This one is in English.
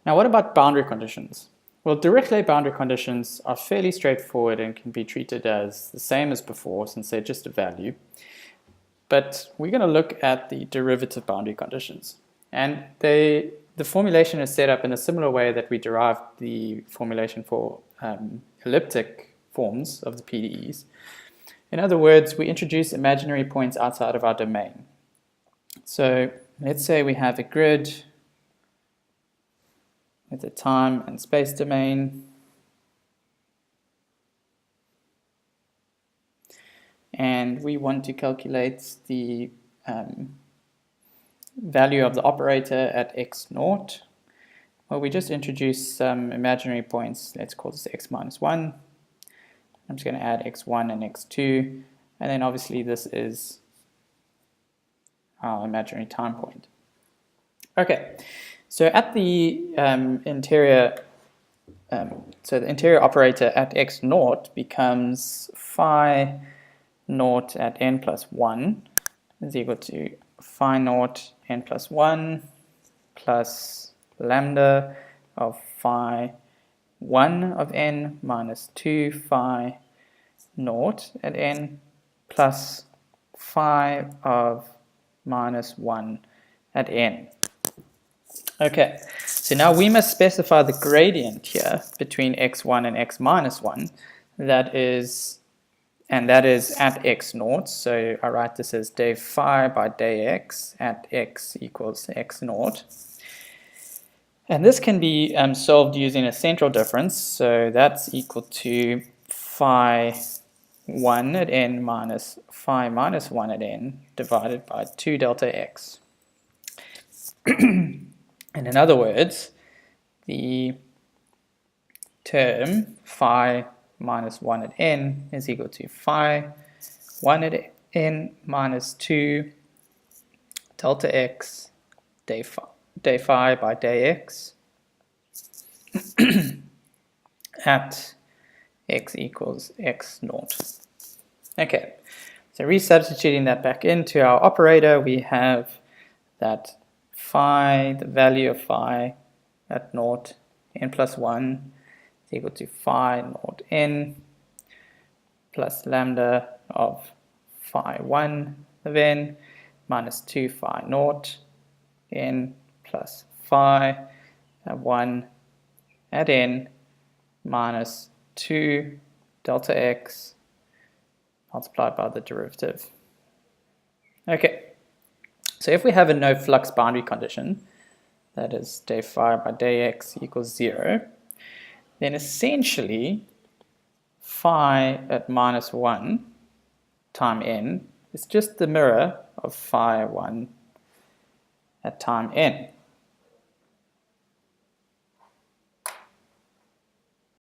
Now, what about boundary conditions? Well, Dirichlet boundary conditions are fairly straightforward and can be treated as the same as before since they're just a value. But we're going to look at the derivative boundary conditions. And the formulation is set up in a similar way that we derived the formulation for elliptic forms of the PDEs. In other words, we introduce imaginary points outside of our domain. So let's say we have a grid with a time and space domain, and we want to calculate the value of the operator at x naught. Well, we just introduce some imaginary points. Let's call this x minus 1. I'm just going to add x1 and x2, and then obviously this is our imaginary time point. Okay, so at the interior operator at x naught becomes phi naught at n plus 1 is equal to phi naught n plus 1 plus lambda of phi 1 of n minus 2 phi naught at n plus phi of minus 1 at n. Okay, so now we must specify the gradient here between x1 and x minus 1 that is at x naught. So I write this as day phi by day x at x equals x naught. And this can be solved using a central difference, so that's equal to phi 1 at n minus phi minus 1 at n divided by 2 delta x. And in other words, the term phi minus 1 at n is equal to phi 1 at n minus 2 delta x day phi by day x at x equals x naught. Okay, so resubstituting that back into our operator, we have that phi, the value of phi at naught n plus 1 is equal to phi naught n plus lambda of phi 1 of n minus 2 phi naught n plus phi at 1 at n minus 2 delta x multiplied by the derivative. Okay, so if we have a no flux boundary condition, that is day phi by day x equals 0, then essentially phi at minus 1 time n is just the mirror of phi 1 at time n.